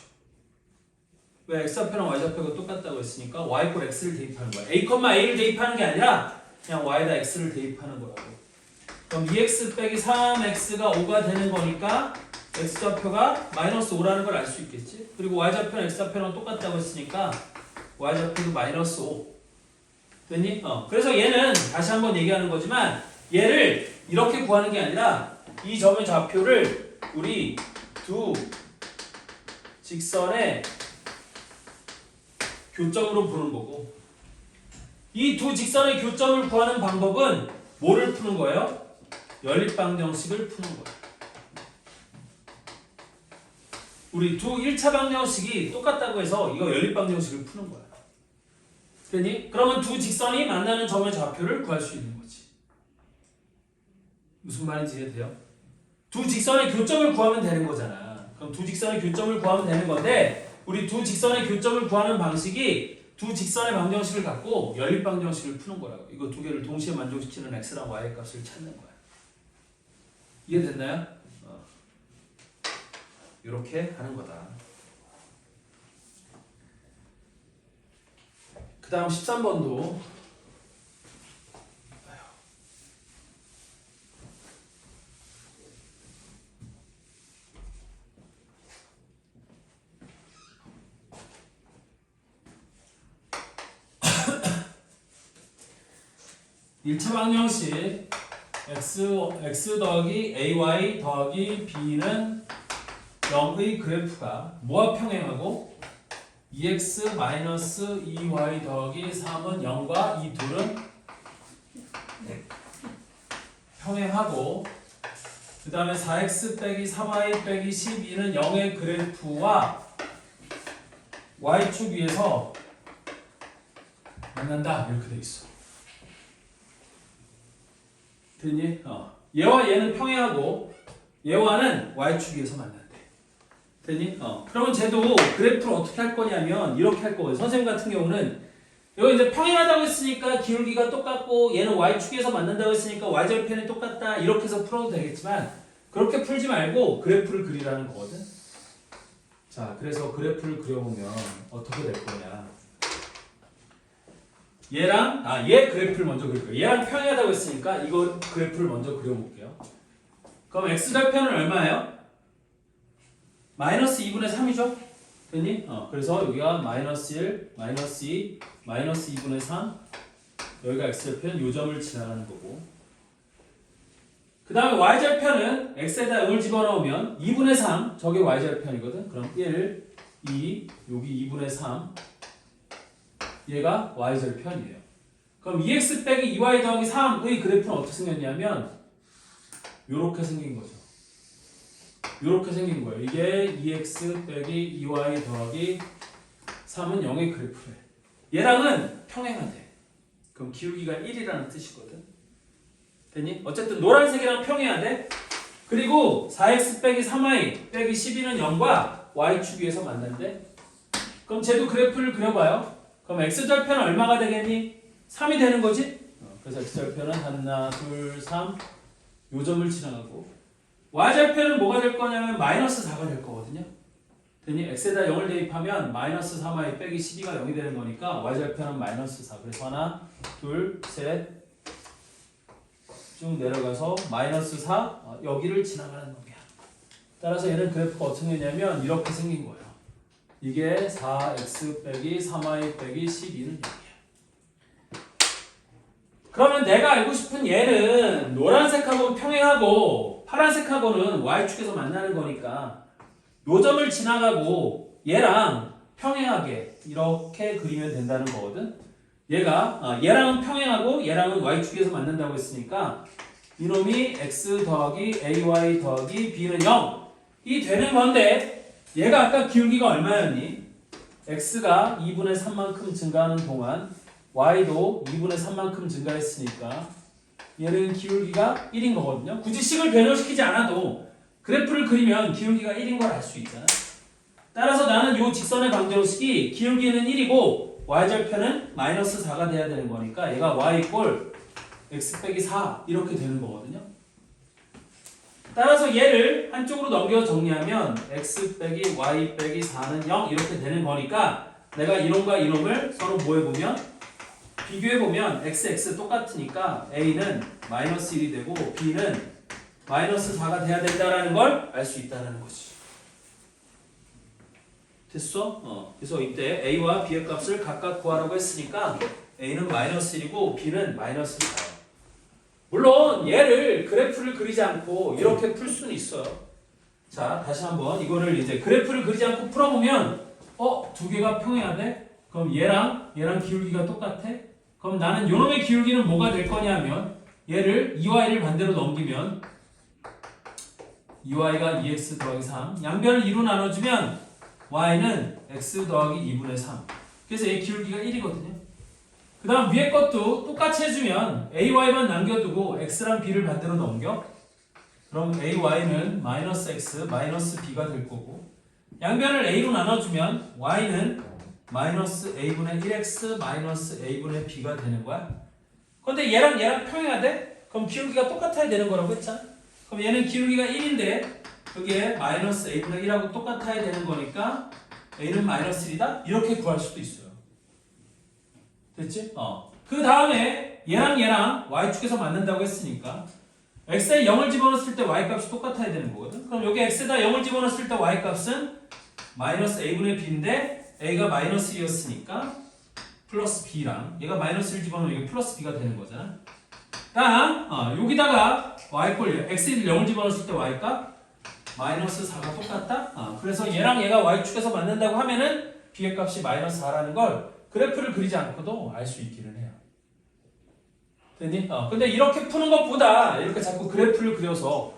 왜 x좌표랑 y좌표가 똑같다고 했으니까 y 꼴 x를 대입하는 거야. a를 대입하는 게 아니라 그냥 y에다 x를 대입하는 거라고. 그럼 2x 빼기 3x가 5가 되는 거니까 x좌표가 마이너스 5라는 걸 알 수 있겠지. 그리고 y좌표는 x좌표랑 똑같다고 했으니까 y좌표도 마이너스 5 됐니? 그래서 얘는 다시 한번 얘기하는 거지만 얘를 이렇게 구하는 게 아니라 이 점의 좌표를 우리 두 직선의 교점으로 보는 거고, 이 두 직선의 교점을 구하는 방법은 뭐를 푸는 거예요? 연립방정식을 푸는 거예요. 우리 두 1차 방정식이 똑같다고 해서 이거 연립방정식을 푸는 거야. 됐니? 그러면 두 직선이 만나는 점의 좌표를 구할 수 있는 거지. 무슨 말인지 이해돼요? 두 직선의 교점을 구하면 되는 거잖아. 그럼 두 직선의 교점을 구하면 되는 건데, 우리 두 직선의 교점을 구하는 방식이 두 직선의 방정식을 갖고 연립방정식을 푸는 거라고. 이거 두 개를 동시에 만족시키는 x랑 y 값을 찾는 거야. 이해됐나요? 이렇게 하는 거다. 그 다음 13번도 1차 방정식 x 더하기 ay 더하기 b는 0의 그래프가 뭐와 평행하고 2x 마이너스 2y 더하기 3은 0과 이 둘은 평행하고, 그 다음에 4x 빼기 3y 빼기 12는 0의 그래프와 y축 위에서 만난다 이렇게 돼 있어. 됐니? 얘와 얘는 평행하고 얘와는 y축 위에서 만난대. 됐니? 그러면 쟤도 그래프를 어떻게 할 거냐면 이렇게 할 거거든. 선생님 같은 경우는 이거 이제 평행하다고 했으니까 기울기가 똑같고 얘는 y축에서 만난다고 했으니까 y절편이 똑같다 이렇게 해서 풀어도 되겠지만 그렇게 풀지 말고 그래프를 그리라는 거거든. 자, 그래서 그래프를 그려보면 어떻게 될 거냐. 얘 그래프를 먼저 그릴 거예요. 얘랑 평행하다고 했으니까 이거 그래프를 먼저 그려볼게요. 그럼 x절편은 얼마예요? 마이너스 2분의 3이죠? 됐니? 그래서 여기가 마이너스 1, 마이너스 2, 마이너스 2분의 3 여기가 x절편 요 점을 지나가는 거고, 그 다음에 y절편은 x에다 0을 집어넣으면 2분의 3 저게 y절편이거든. 그럼 1, 2 여기 2분의 3 얘가 y절편이에요. 그럼 2x 빼기 2y 더하기 3의 그래프는 어떻게 생겼냐면 요렇게 생긴 거죠. 요렇게 생긴 거예요. 이게 2x 빼기 2y 더하기 3은 0의 그래프래. 얘랑은 평행하대. 그럼 기울기가 1이라는 뜻이거든. 됐니? 어쨌든 노란색이랑 평행하대. 그리고 4x 빼기 3y 빼기 12는 0과 y축 위에서 만난대. 그럼 쟤도 그래프를 그려봐요. 그럼 x절편은 얼마가 되겠니? 3이 되는 거지? 그래서 x절편은 하나, 둘, 3 요 점을 지나가고, y절편은 뭐가 될 거냐면 마이너스 4가 될 거거든요. 됐니? x에다 0을 대입하면 마이너스 3y 빼기 12가 0이 되는 거니까 y절편은 마이너스 4. 그래서 하나, 둘, 셋 쭉 내려가서 마이너스 4 여기를 지나가는 놈이야. 따라서 얘는 그래프가 어떻게 되냐면 이렇게 생긴 거예요. 이게 4x 빼기 3y 빼기 12는 0이야. 그러면 내가 알고 싶은 얘는 노란색하고 평행하고 파란색하고는 y축에서 만나는 거니까 요 점을 지나가고 얘랑 평행하게 이렇게 그리면 된다는 거거든. 얘랑은 평행하고 얘랑은 y축에서 만난다고 했으니까 이놈이 x 더하기 ay 더하기 b는 0이 되는 건데, 얘가 아까 기울기가 얼마였니? x가 2분의 3만큼 증가하는 동안 y도 2분의 3만큼 증가했으니까 얘는 기울기가 1인 거거든요. 굳이 식을 변형시키지 않아도 그래프를 그리면 기울기가 1인 걸 알 수 있잖아. 따라서 나는 이 직선의 방정식이 기울기는 1이고 y절편은 마이너스 4가 돼야 되는 거니까 얘가 y 꼴 x 빼기 4 이렇게 되는 거거든요. 따라서 얘를 한쪽으로 넘겨 정리하면 x 빼기 y 빼기 4는 0 이렇게 되는 거니까 내가 이놈과 이놈을 서로 뭐 해보면 비교해보면 x 똑같으니까 a는 마이너스 1이 되고 b는 마이너스 4가 돼야 된다는 걸 알 수 있다는 거지. 됐어? 그래서 이때 a와 b의 값을 각각 구하라고 했으니까 a는 마이너스 1이고 b는 마이너스 4. 물론 얘를 그래프를 그리지 않고 이렇게 풀 수는 있어요. 자, 다시 한번 이거를 이제 그래프를 그리지 않고 풀어보면 두 개가 평행하대? 그럼 얘랑 기울기가 똑같아? 그럼 나는 요놈의 기울기는 뭐가 될 거냐면 얘를 2y를 반대로 넘기면 2y가 2x 더하기 3 양변을 2로 나눠주면 y는 x 더하기 2분의 3 그래서 얘 기울기가 1이거든요. 그 다음 위에 것도 똑같이 해주면 ay만 남겨두고 x랑 b를 반대로 넘겨 그럼 ay는 마이너스 x 마이너스 b가 될 거고 양변을 a로 나눠주면 y는 마이너스 a분의 1x 마이너스 a분의 b가 되는 거야. 근데 얘랑 평행하대? 그럼 기울기가 똑같아야 되는 거라고 했잖아. 그럼 얘는 기울기가 1인데 여기에 마이너스 a분의 1하고 똑같아야 되는 거니까 a는 마이너스 1이다? 이렇게 구할 수도 있어요. 됐지? 그 다음에 얘랑 y축에서 만난다고 했으니까 x에 0을 집어넣었을 때 y값이 똑같아야 되는 거거든. 그럼 여기 x에다 0을 집어넣었을 때 y값은 마이너스 a분의 b인데 a가 마이너스 1이었으니까 플러스 b랑 얘가 마이너스 1 집어넣으면 이게 플러스 b가 되는 거잖아. 다음 여기다가 y꼴 x에 0을 집어넣었을 때 y값 마이너스 4가 똑같다? 그래서 얘랑 얘가 y축에서 만난다고 하면은 b의 값이 마이너스 4라는 걸 그래프를 그리지 않고도 알 수 있기는 해요. 됐니? 근데 이렇게 푸는 것보다 이렇게 자꾸 그래프를 그려서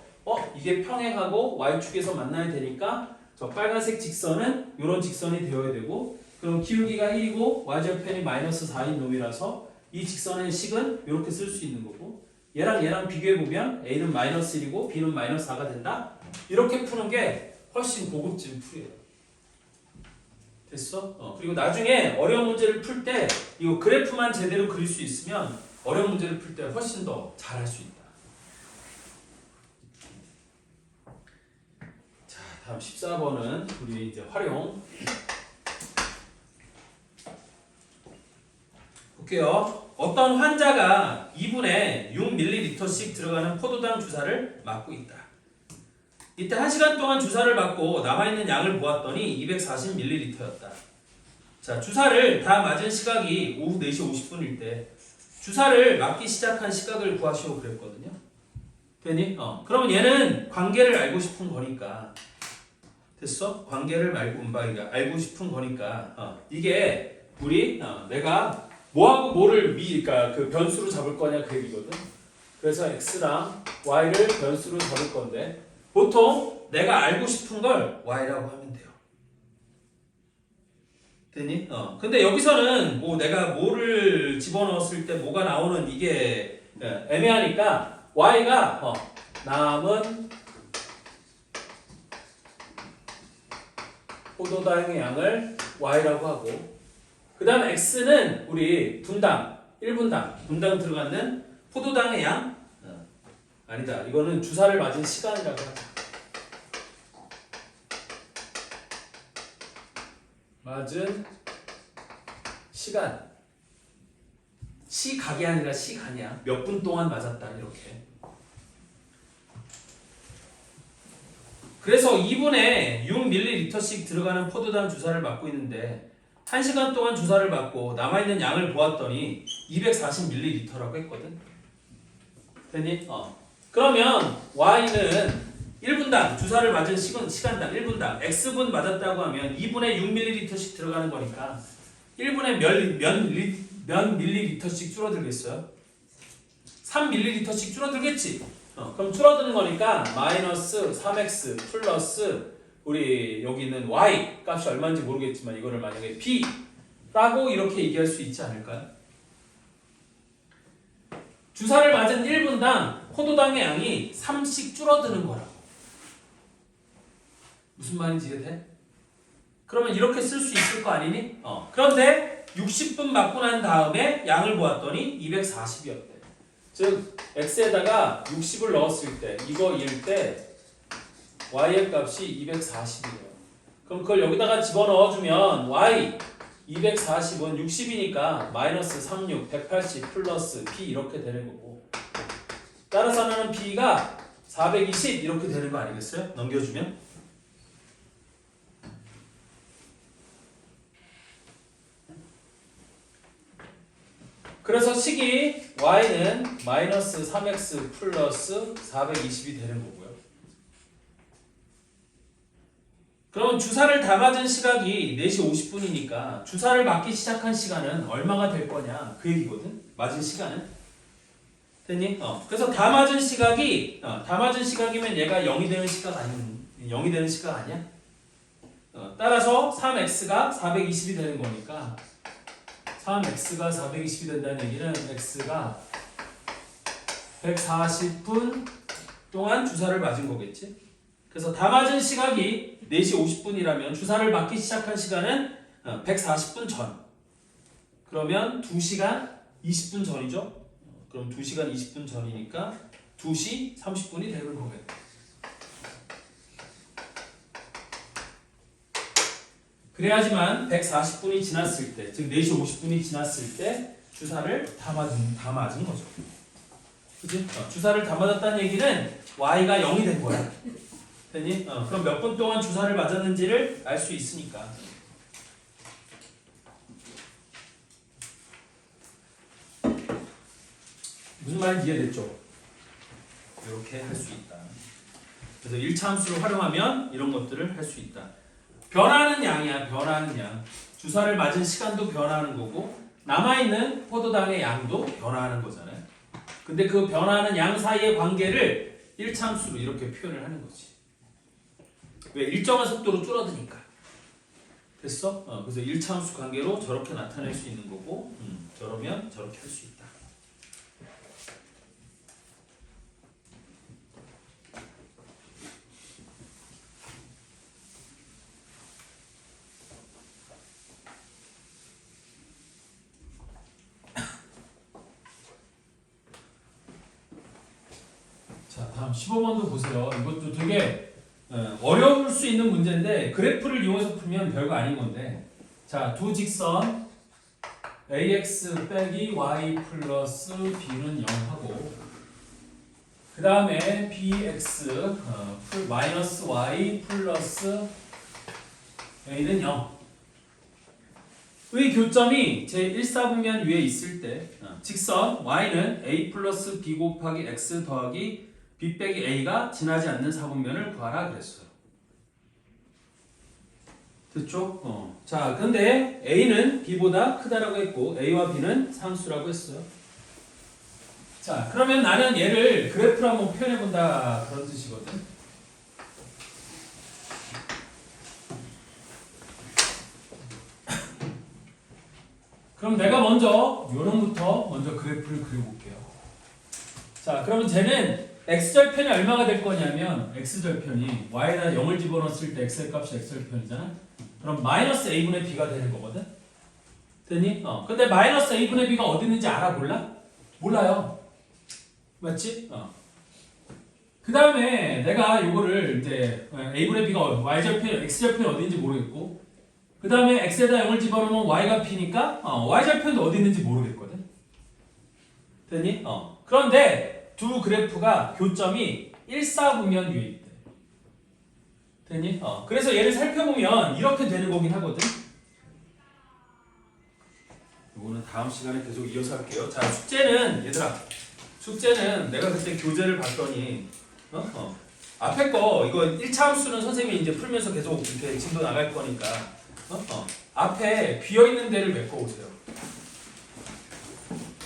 이게 평행하고 y축에서 만나야 되니까 저 빨간색 직선은 이런 직선이 되어야 되고 그럼 기울기가 1이고 y절편이 마이너스 4인 놈이라서 이 직선의 식은 이렇게 쓸 수 있는 거고 얘랑 비교해보면 a는 마이너스 1이고 b는 마이너스 4가 된다? 이렇게 푸는 게 훨씬 고급진 풀이에요. 됐어? 그리고 나중에 어려운 문제를 풀 때 이거 그래프만 제대로 그릴 수 있으면 어려운 문제를 풀 때 훨씬 더 잘할 수 있다. 자, 다음 14번은 우리 이제 활용 볼게요. 어떤 환자가 2분에 6ml씩 들어가는 포도당 주사를 맞고 있다. 이때 1시간 동안 주사를 맞고 남아있는 양을 보았더니 240ml였다. 자, 주사를 다 맞은 시각이 오후 4시 50분일 때 주사를 맞기 시작한 시각을 구하시오 그랬거든요. 되니? 그러면 얘는 관계를 알고 싶은 거니까 됐어? 관계를 알고 싶은 거니까 이게 우리 내가 뭐하고 뭐를 그러니까 그 변수로 잡을 거냐 그 얘기거든. 그래서 x랑 y를 변수로 잡을 건데 보통 내가 알고 싶은 걸 y라고 하면 돼요. 되니? 근데 여기서는 뭐 내가 뭐를 집어넣었을 때 뭐가 나오는 이게 애매하니까 y가 남은 포도당의 양을 y라고 하고 그 다음 x는 우리 분당 1분당 들어가는 포도당의 양 아니다. 이거는 주사를 맞은 시간이라고 하자. 맞은 시간. 시각이 아니라 시간이야. 몇 분 동안 맞았다. 이렇게. 그래서 2분에 6ml씩 들어가는 포도당 주사를 맞고 있는데 1시간 동안 주사를 맞고 남아있는 양을 보았더니 240ml라고 했거든. 됐니? 그러면 y는 1분당 주사를 맞은 시간당 1분당 x분 맞았다고 하면 2분에 6ml씩 들어가는 거니까 1분에 몇 밀리리터씩 줄어들겠어요? 3ml씩 줄어들겠지? 그럼 줄어드는 거니까 마이너스 3x 플러스 우리 여기 있는 y 값이 얼마인지 모르겠지만 이거를 만약에 b라고 이렇게 얘기할 수 있지 않을까요? 주사를 맞은 1분당 포도당의 양이 3씩 줄어드는 거라고. 무슨 말인지 이해돼? 그러면 이렇게 쓸 수 있을 거 아니니? 그런데 60분 맞고 난 다음에 양을 보았더니 240이었대. 즉 x에다가 60을 넣었을 때 이거 1일 때 y의 값이 240이에요. 그럼 그걸 여기다가 집어넣어주면 y 240은 60이니까 마이너스 36, 180 플러스 b 이렇게 되는 거고, 따라서 하나는 b가 420 이렇게 되는 거 아니겠어요? 넘겨주면. 그래서 식이 y는 마이너스 3x 플러스 420이 되는 거고요. 그러면 주사를 다 맞은 시각이 4시 50분이니까 주사를 맞기 시작한 시간은 얼마가 될 거냐 그 얘기거든. 맞은 시간은. 됐니? 그래서 다 맞은 시각이면 얘가 0이 되는 시각 아니야? 따라서 3x가 420이 되는 거니까 3x가 420이 된다는 얘기는 x가 140분 동안 주사를 맞은 거겠지? 그래서 다 맞은 시각이 4시 50분이라면 주사를 맞기 시작한 시간은 140분 전. 그러면 2시간 20분 전이죠? 그럼 2시간 20분 전이니까 2시 30분이 되는 거겠다. 그래야지만 140분이 지났을 때, 즉 4시 50분이 지났을 때 주사를 다 맞은 거죠. 그치? 주사를 다 맞았다는 얘기는 y가 0이 된 거야. 됐니? 그럼 몇 분 동안 주사를 맞았는지를 알 수 있으니까. 무슨 말인지 이해됐죠? 이렇게 할 수 있다. 그래서 1차 함수를 활용하면 이런 것들을 할 수 있다. 변하는 양이야. 변하는 양. 주사를 맞은 시간도 변하는 거고 남아있는 포도당의 양도 변하는 거잖아요. 근데 그 변하는 양 사이의 관계를 1차 함수로 이렇게 표현을 하는 거지. 왜? 일정한 속도로 줄어드니까. 됐어? 그래서 1차 함수 관계로 저렇게 나타낼 수 있는 거고 저러면 저렇게 할 수 있다. 자, 다음 15번도 보세요. 이것도 되게 어려울 수 있는 문제인데 그래프를 이용해서 풀면 별거 아닌 건데, 자, 두 직선 ax 빼기 y 플러스 b는 0하고 그 다음에 bx 마이너스 y 플러스 a는 0. 의 교점이 제1사분면 위에 있을 때 직선 y는 a 플러스 b 곱하기 x 더하기 b 빼기 a가 지나지 않는 사분면을 구하라 그랬어요. 됐죠? 자, 근데 a는 b보다 크다라고 했고 a와 b는 상수라고 했어요. 자, 그러면 나는 얘를 그래프로 한번 표현해 본다 그런 뜻이거든. 그럼 내가 먼저 요놈부터 먼저 그래프를 그려볼게요. 자, 그러면 쟤는 x절편이 얼마가 될 거냐면 x절편이 y에다 0을 집어넣었을 때 x의 값이 x절편이잖아. 그럼 마이너스 a분의 b가 되는 거거든. 됐니? 근데 마이너스 a분의 b가 어디 있는지 알아? 몰라? 몰라요. 맞지? 그 다음에 내가 요거를 이제 a분의 b가 y절편, x절편이 어디 있는지 모르겠고 그 다음에 x에다 0을 집어넣으면 y가 p니까 y절편도 어디 있는지 모르겠거든. 됐니? 그런데 두 그래프가 교점이 1사분면 위에 있대. 됐니? 그래서 얘를 살펴보면 이렇게 되는 거긴 하거든. 이거는 다음 시간에 계속 이어서 할게요. 자, 숙제는 얘들아, 숙제는 내가 그때 교재를 봤더니 앞에 거 이거 1차 함수는 선생님이 이제 풀면서 계속 이렇게 진도 나갈 거니까 앞에 비어있는 데를 메꿔오세요.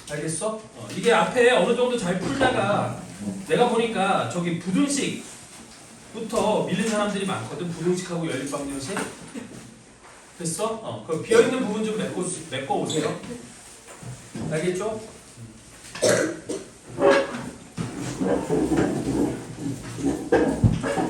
알겠어? 이게 앞에 어느 정도 잘 풀다가 내가 보니까 저기 부등식부터 밀린 사람들이 많거든. 부등식하고 연립방정식. 됐어? 그 비어있는 부분 좀 메꿔오세요. 알겠죠?